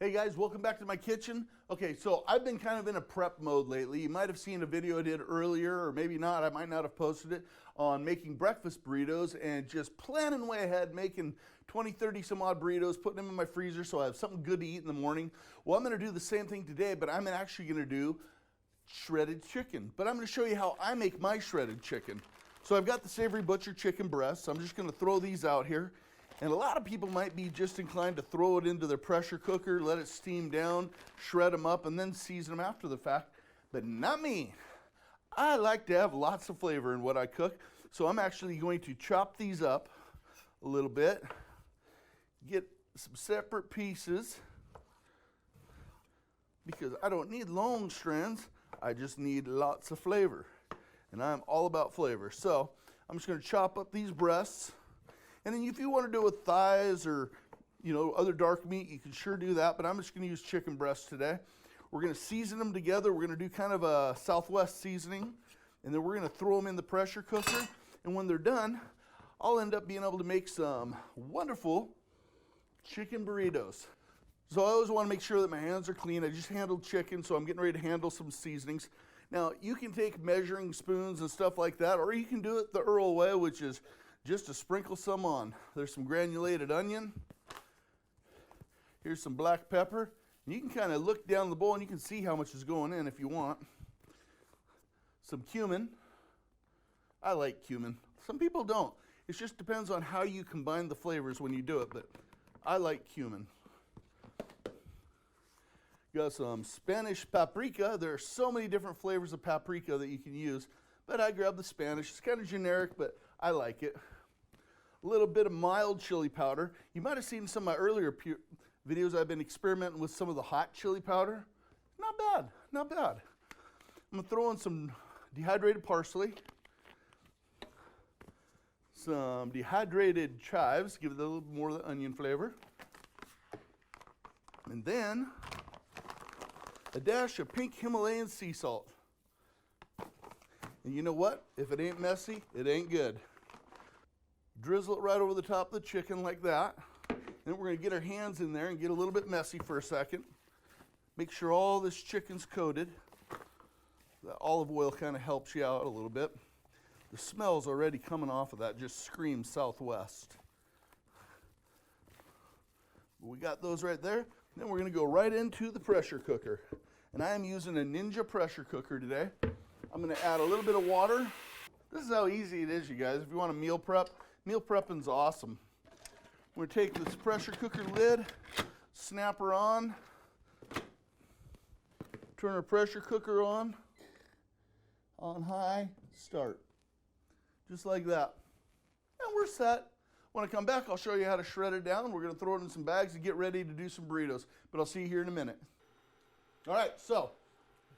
Hey guys, welcome back to my kitchen. Okay, so I've been kind of in a prep mode lately. You might have seen a video I did earlier, or maybe not, I might not have posted it, on making breakfast burritos and just planning way ahead, making 20, 30 some odd burritos, putting them in my freezer so I have something good to eat in the morning. Well, I'm gonna do the same thing today, but I'm actually gonna do shredded chicken. But I'm gonna show you how I make my shredded chicken. So I've got the Savory Butcher chicken breasts. I'm just gonna throw these out here. And a lot of people might be just inclined to throw it into their pressure cooker, let it steam down, shred them up, and then season them after the fact. But not me. I like to have lots of flavor in what I cook. So I'm actually going to chop these up a little bit, get some separate pieces, because I don't need long strands, I just need lots of flavor. And I'm all about flavor. So I'm just going to chop up these breasts. And then if you want to do it with thighs or, other dark meat, you can sure do that. But I'm just going to use chicken breasts today. We're going to season them together. We're going to do kind of a Southwest seasoning. And then we're going to throw them in the pressure cooker. And when they're done, I'll end up being able to make some wonderful chicken burritos. So I always want to make sure that my hands are clean. I just handled chicken, so I'm getting ready to handle some seasonings. Now, you can take measuring spoons and stuff like that, or you can do it the Earl way, which is just to sprinkle some on. There's some granulated onion. Here's some black pepper. And you can kind of look down the bowl and you can see how much is going in if you want. Some cumin. I like cumin. Some people don't. It just depends on how you combine the flavors when you do it, but I like cumin. Got some Spanish paprika. There are so many different flavors of paprika that you can use, but I grabbed the Spanish. It's kind of generic, but I like it. A little bit of mild chili powder. You might have seen some of my earlier videos. I've been experimenting with some of the hot chili powder. Not bad, not bad. I'm gonna throw in some dehydrated parsley, some dehydrated chives, give it a little more of the onion flavor, and then a dash of pink Himalayan sea salt. And you know what? If it ain't messy, it ain't good. Drizzle it right over the top of the chicken like that. Then we're going to get our hands in there and get a little bit messy for a second. Make sure all this chicken's coated. The olive oil kind of helps you out a little bit. The smell's already coming off of that, just screams Southwest. We got those right there. Then we're going to go right into the pressure cooker. And I am using a Ninja pressure cooker today. I'm going to add a little bit of water. This is how easy it is, you guys. If you want to meal prepping's awesome. We're going to take this pressure cooker lid, snap her on, turn our pressure cooker on high, start. Just like that. And we're set. When I come back, I'll show you how to shred it down. We're going to throw it in some bags and get ready to do some burritos. But I'll see you here in a minute. All right, so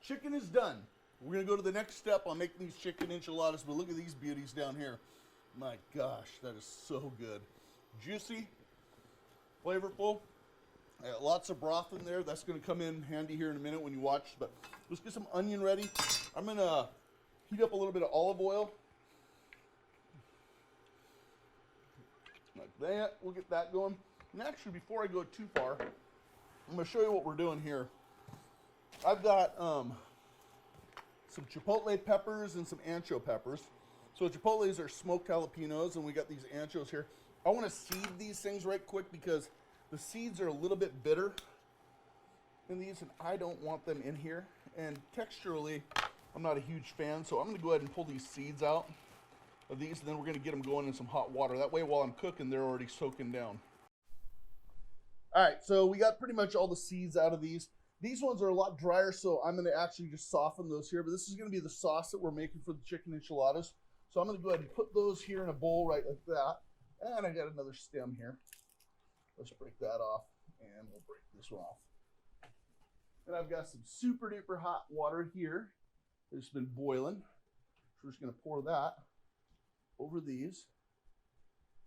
chicken is done. We're going to go to the next step on making these chicken enchiladas, but look at these beauties down here. My gosh, that is so good. Juicy, flavorful, lots of broth in there. That's going to come in handy here in a minute when you watch, but let's get some onion ready. I'm going to heat up a little bit of olive oil. Like that, we'll get that going. And actually, before I go too far, I'm going to show you what we're doing here. I've got some chipotle peppers and some ancho peppers. So chipotles are smoked jalapenos, and we got these anchos here. I want to seed these things right quick because the seeds are a little bit bitter in these, and I don't want them in here. And texturally, I'm not a huge fan, so I'm going to go ahead and pull these seeds out of these, and then we're going to get them going in some hot water. That way, while I'm cooking, they're already soaking down. All right, so we got pretty much all the seeds out of these. These ones are a lot drier, so I'm going to actually just soften those here. But this is going to be the sauce that we're making for the chicken enchiladas. So I'm going to go ahead and put those here in a bowl right like that. And I got another stem here. Let's break that off, and we'll break this one off. And I've got some super duper hot water here. It's been boiling. So we're just going to pour that over these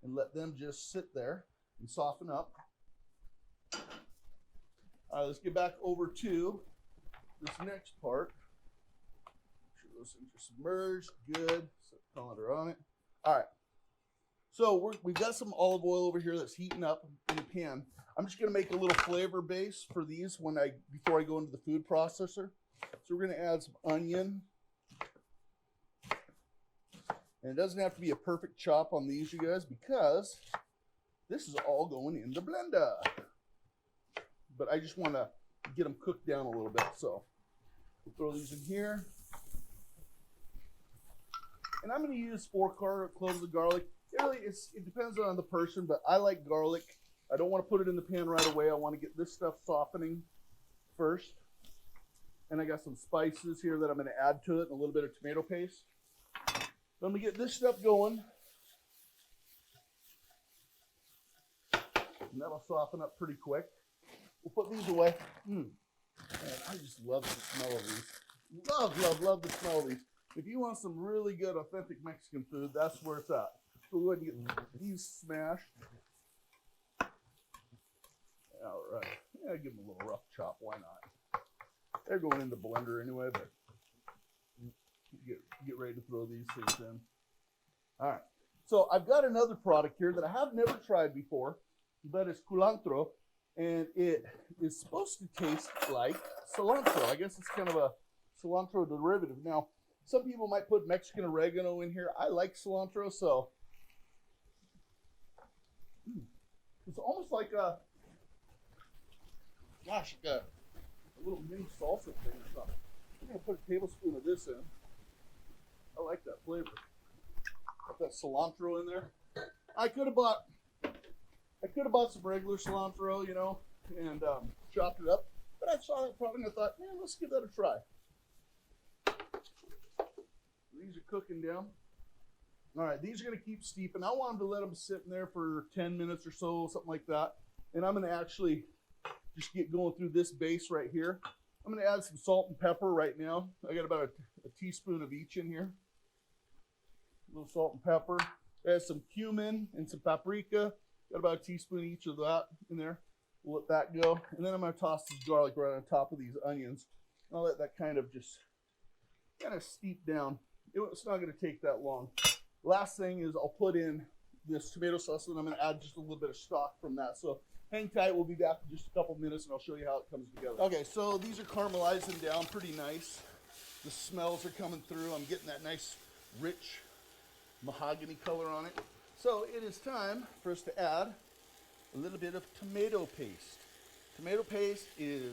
and let them just sit there and soften up. All right, let's get back over to this next part. Make sure those things are submerged. Good. Set the colander on it. All right. So we've got some olive oil over here that's heating up in the pan. I'm just going to make a little flavor base for these before I go into the food processor. So we're going to add some onion. And it doesn't have to be a perfect chop on these, you guys, because this is all going in the blender. But I just want to get them cooked down a little bit. So we'll throw these in here. And I'm going to use 4 cloves of garlic. It depends on the person, but I like garlic. I don't want to put it in the pan right away. I want to get this stuff softening first. And I got some spices here that I'm going to add to it and a little bit of tomato paste. So I'm going to get this stuff going. And that'll soften up pretty quick. We'll put these away. Man, I just love the smell of these. Love the smell of these. If you want some really good, authentic Mexican food, that's where it's at. So we'll go ahead and get these smashed. All right. Yeah, give them a little rough chop. Why not? They're going in the blender anyway, but get ready to throw these things in. All right. So I've got another product here that I have never tried before, but it's culantro, and it is supposed to taste like cilantro. I guess it's kind of a cilantro derivative. Now, some people might put Mexican oregano in here. I like cilantro, so it's almost like a little mini salsa thing or something. I'm gonna put a tablespoon of this in. I like that flavor. Got that cilantro in there. I could have bought some regular cilantro, you know, and chopped it up. But I saw that product and I thought, man, let's give that a try. These are cooking down. All right, these are going to keep steeping. I want them to let them sit in there for 10 minutes or so, something like that. And I'm going to actually just get going through this base right here. I'm going to add some salt and pepper right now. I got about a teaspoon of each in here. A little salt and pepper. Add some cumin and some paprika. Got about a teaspoon each of that in there. We'll let that go. And then I'm going to toss this garlic right on top of these onions. I'll let that kind of steep down. It's not going to take that long. Last thing is I'll put in this tomato sauce, and I'm going to add just a little bit of stock from that. So hang tight. We'll be back in just a couple minutes, and I'll show you how it comes together. Okay, so these are caramelizing down pretty nice. The smells are coming through. I'm getting that nice, rich mahogany color on it. So it is time for us to add a little bit of tomato paste. Tomato paste is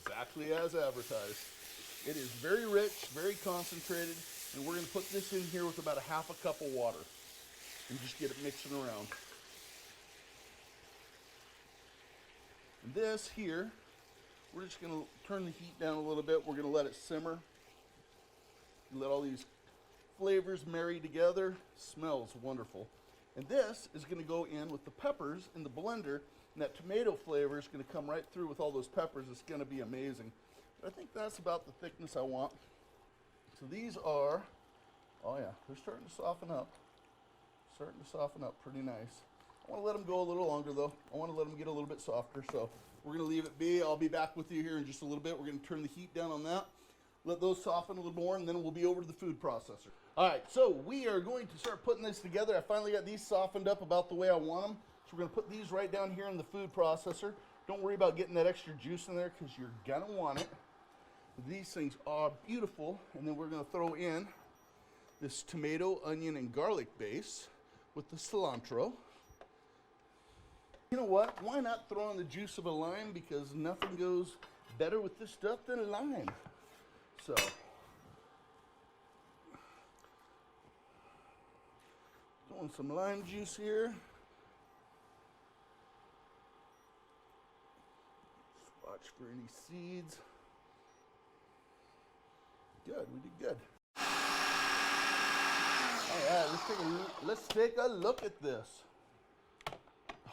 exactly as advertised. It is very rich, very concentrated, and we're going to put this in here with about a half a cup of water and just get it mixing around. And this here, we're just going to turn the heat down a little bit. We're going to let it simmer. Let all these flavors marry together. Smells wonderful. And this is going to go in with the peppers in the blender, and that tomato flavor is going to come right through with all those peppers. It's going to be amazing. But I think that's about the thickness I want. So these are, oh yeah, they're starting to soften up. Starting to soften up pretty nice. I want to let them go a little longer though. I want to let them get a little bit softer. So we're going to leave it be. I'll be back with you here in just a little bit. We're going to turn the heat down on that. Let those soften a little more, and then we'll be over to the food processor. All right, so we are going to start putting this together. I finally got these softened up about the way I want them. So we're going to put these right down here in the food processor. Don't worry about getting that extra juice in there because you're going to want it. These things are beautiful. And then we're going to throw in this tomato, onion, and garlic base with the cilantro. You know what? Why not throw in the juice of a lime? Because nothing goes better with this stuff than a lime. So, throwing some lime juice here. Watch for any seeds. Good, we did good. All right, let's take a look at this.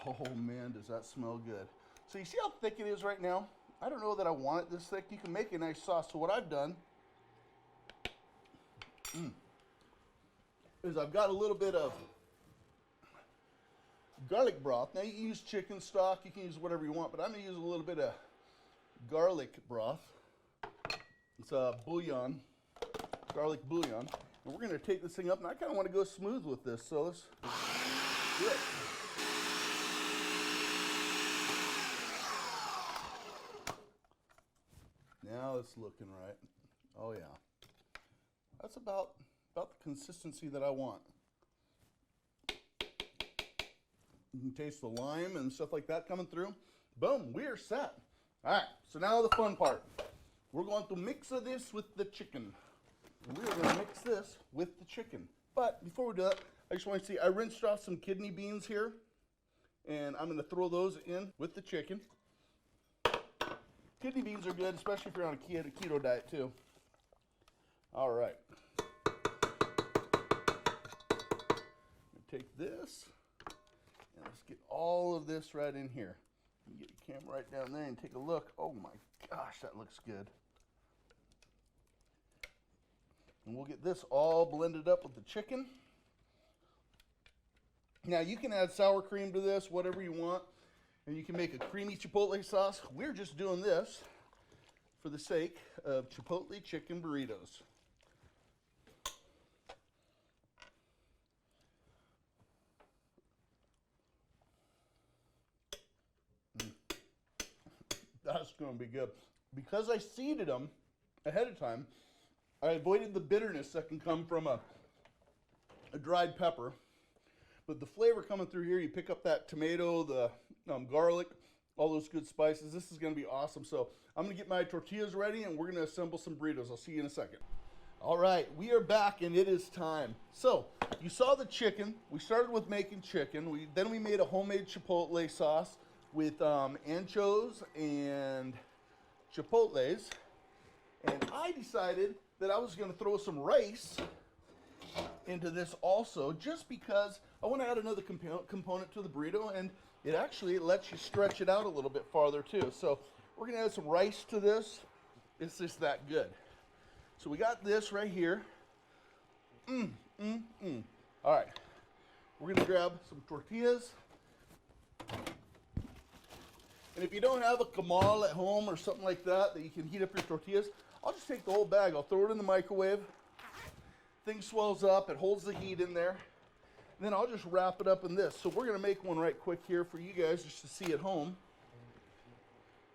Oh man, does that smell good. So you see how thick it is right now? I don't know that I want it this thick. You can make a nice sauce. So what I've done is I've got a little bit of garlic broth. Now you can use chicken stock, you can use whatever you want, but I'm gonna use a little bit of garlic broth. It's a bouillon, garlic bouillon. And we're gonna take this thing up, and I kinda wanna go smooth with this, so let's do it. now it's looking right. Oh yeah. That's about the consistency that I want. You can taste the lime and stuff like that coming through. Boom, we are set. All right, so now the fun part. We're going to mix this with the chicken. We're going to mix this with the chicken. But before we do that, I just want to see, I rinsed off some kidney beans here, and I'm going to throw those in with the chicken. Kidney beans are good, especially if you're on a keto diet too. All right. Take this, and let's get all of this right in here. You get your camera right down there and take a look. Oh my gosh, that looks good. And we'll get this all blended up with the chicken. Now you can add sour cream to this, whatever you want, and you can make a creamy chipotle sauce. We're just doing this for the sake of chipotle chicken burritos. That's going to be good. Because I seeded them ahead of time, I avoided the bitterness that can come from a dried pepper. But the flavor coming through here, you pick up that tomato, the garlic, all those good spices. This is going to be awesome. So I'm going to get my tortillas ready, and we're going to assemble some burritos. I'll see you in a second. All right, we are back, and it is time. So you saw the chicken. We started with making chicken. Then we made a homemade chipotle sauce with anchos and chipotles, and I decided that I was going to throw some rice into this also, just because I want to add another component to the burrito, and it lets you stretch it out a little bit farther too. So we're going to add some rice to this. It's just that good. So we got this right here. All right, we're going to grab some tortillas. And if you don't have a comal at home or something like that you can heat up your tortillas, I'll just take the whole bag. I'll throw it in the microwave. Thing swells up. It holds the heat in there. And then I'll just wrap it up in this. So we're going to make one right quick here for you guys just to see at home.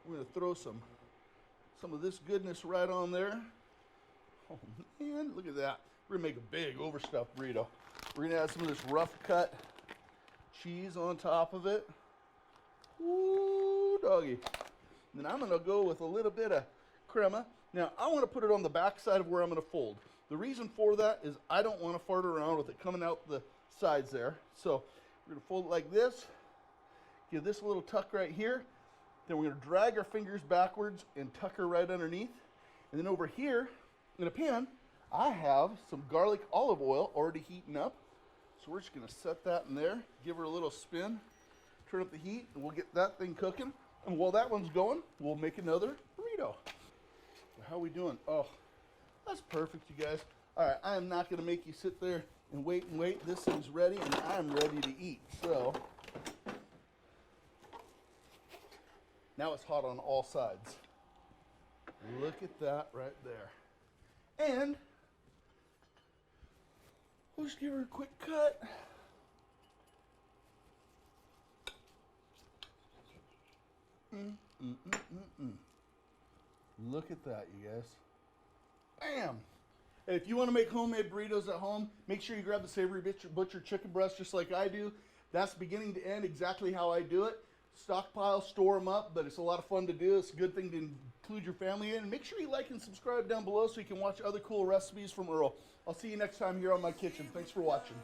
We're going to throw some of this goodness right on there. Oh, man, look at that. We're going to make a big overstuffed burrito. We're going to add some of this rough cut cheese on top of it. Ooh, doggy. Then I'm going to go with a little bit of crema. Now, I want to put it on the back side of where I'm going to fold. The reason for that is I don't want to fart around with it coming out the sides there. So we're going to fold it like this. Give this a little tuck right here. Then we're going to drag our fingers backwards and tuck her right underneath. And then over here in a pan, I have some garlic olive oil already heating up. So we're just going to set that in there, give her a little spin. Turn up the heat, and we'll get that thing cooking. And while that one's going, we'll make another burrito. So how are we doing? Oh, that's perfect, you guys. All right, I am not going to make you sit there and wait. This thing's ready, and I'm ready to eat. So now it's hot on all sides. Look at that right there. And we'll just give her a quick cut. Look at that, you guys. Bam! If you want to make homemade burritos at home, make sure you grab the Savory Butcher chicken breast just like I do. That's beginning to end exactly how I do it. Stockpile, store them up, but it's a lot of fun to do. It's a good thing to include your family in. And make sure you like and subscribe down below so you can watch other cool recipes from Earl. I'll see you next time here on my kitchen. Thanks for watching.